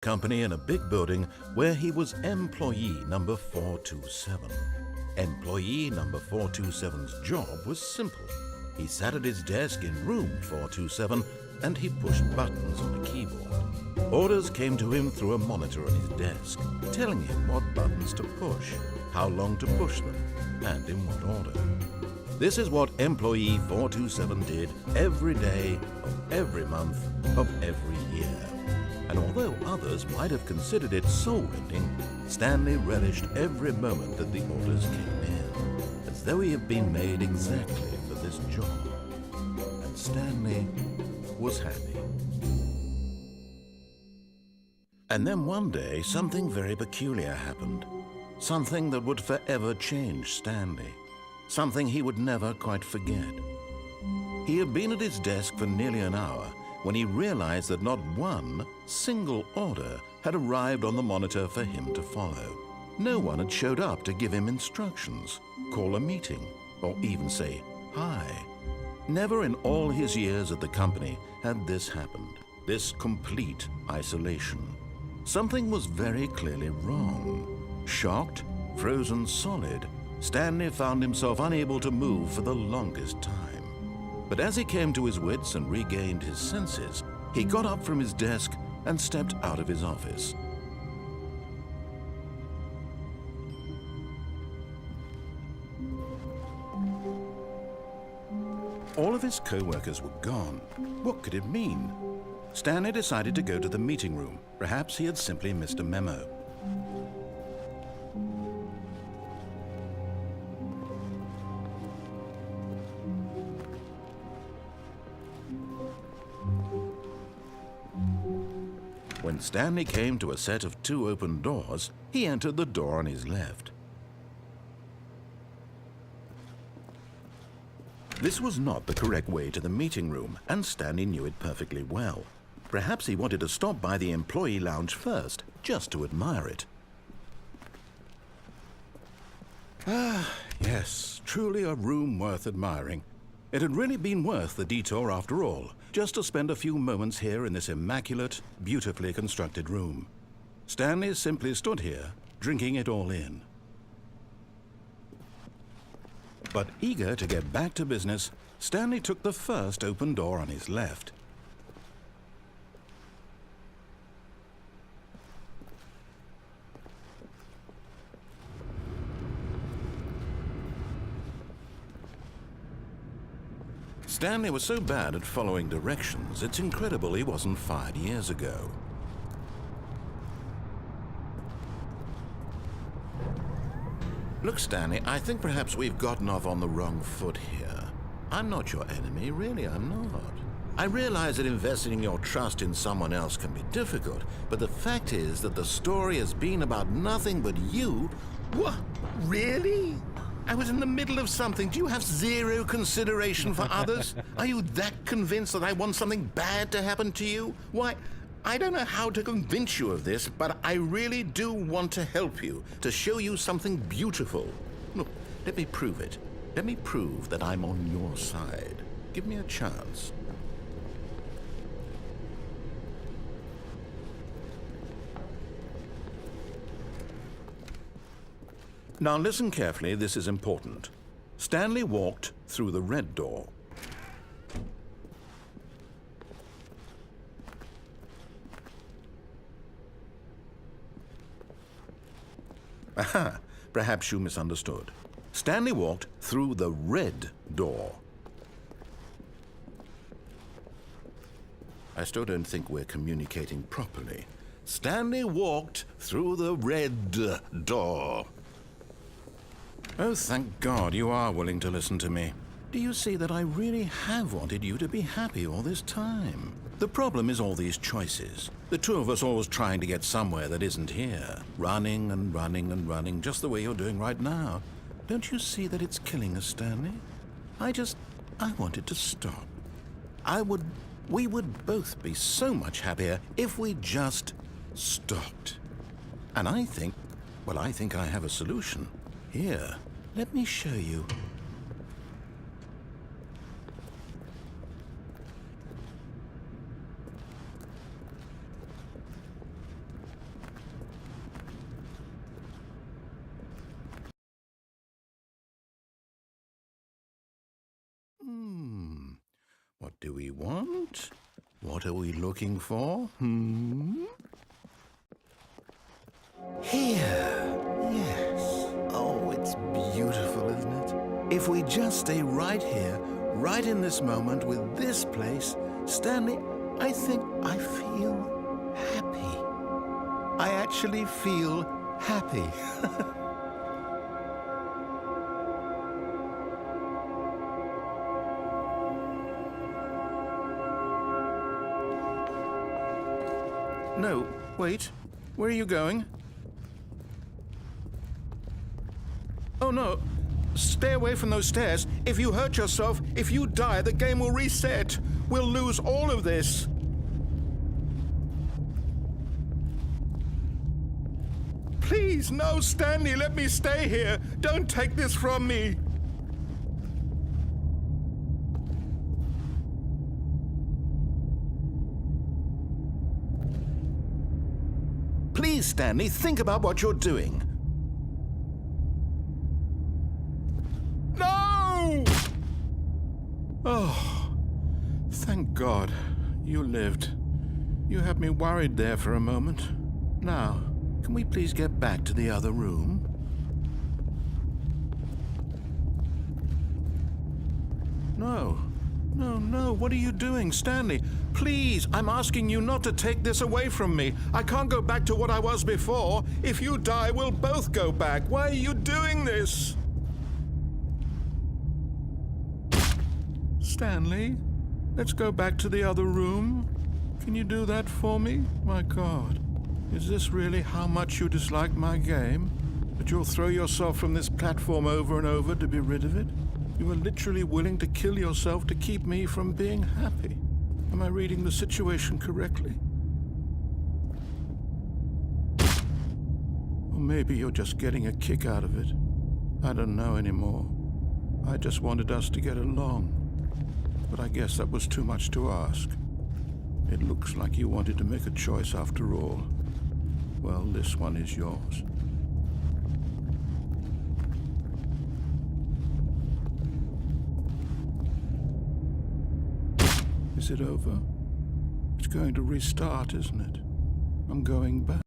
company in a big building where he was employee number 427. Employee number 427's job was simple. He sat at his desk in room 427 and he pushed buttons on a keyboard. Orders came to him through a monitor on his desk, telling him what buttons to push, how long to push them, and in what order. This is what employee 427 did every day of every month of every year. And although others might have considered it soul-rending, Stanley relished every moment that the orders came in, as though he had been made exactly for this job. And Stanley was happy. And then one day, something very peculiar happened. Something that would forever change Stanley. Something he would never quite forget. He had been at his desk for nearly an hour when he realized that not one single order had arrived on the monitor for him to follow. No one had showed up to give him instructions, call a meeting, or even say hi. Never in all his years at the company had this happened, this complete isolation. Something was very clearly wrong. Shocked, frozen solid, Stanley found himself unable to move for the longest time. But as he came to his wits and regained his senses, he got up from his desk and stepped out of his office. All of his co-workers were gone. What could it mean? Stanley decided to go to the meeting room. Perhaps he had simply missed a memo. When Stanley came to a set of 2 open doors, he entered the door on his left. This was not the correct way to the meeting room, and Stanley knew it perfectly well. Perhaps he wanted to stop by the employee lounge first, just to admire it. Ah, yes, truly a room worth admiring. It had really been worth the detour after all, just to spend a few moments here in this immaculate, beautifully constructed room. Stanley simply stood here, drinking it all in. But eager to get back to business, Stanley took the first open door on his left. Stanley was so bad at following directions, it's incredible he wasn't fired years ago. Look, Stanley, I think perhaps we've gotten off on the wrong foot here. I'm not your enemy, really, I'm not. I realize that investing your trust in someone else can be difficult, but the fact is that the story has been about nothing but you. What? Really? I was in the middle of something. Do you have zero consideration for others? Are you that convinced that I want something bad to happen to you? Why, I don't know how to convince you of this, but I really do want to help you, to show you something beautiful. Look, let me prove it. Let me prove that I'm on your side. Give me a chance. Now listen carefully, this is important. Stanley walked through the red door. Aha, perhaps you misunderstood. Stanley walked through the red door. I still don't think we're communicating properly. Stanley walked through the red door. Oh, thank God you are willing to listen to me. Do you see that I really have wanted you to be happy all this time? The problem is all these choices. The two of us always trying to get somewhere that isn't here. Running and running and running, just the way you're doing right now. Don't you see that it's killing us, Stanley? I wanted to stop. We would both be so much happier if we just stopped. And I think I have a solution. Here, let me show you. What do we want? What are we looking for? Here. Yes. Oh, it's beautiful, isn't it? If we just stay right here, right in this moment with this place, Stanley, I think I feel happy. I actually feel happy. No, wait. Where are you going? Oh, no. Stay away from those stairs. If you hurt yourself, if you die, the game will reset. We'll lose all of this. Please, no, Stanley, let me stay here. Don't take this from me. Please, Stanley, think about what you're doing. No! Oh, thank God you lived. You had me worried there for a moment. Now, can we please get back to the other room? No. No, what are you doing, Stanley? Please, I'm asking you not to take this away from me. I can't go back to what I was before. If you die, we'll both go back. Why are you doing this? Stanley, let's go back to the other room. Can you do that for me? My God, is this really how much you dislike my game? That you'll throw yourself from this platform over and over to be rid of it? You are literally willing to kill yourself to keep me from being happy. Am I reading the situation correctly? Or maybe you're just getting a kick out of it. I don't know anymore. I just wanted us to get along. But I guess that was too much to ask. It looks like you wanted to make a choice after all. Well, this one is yours. Is it over? It's going to restart, isn't it? I'm going back.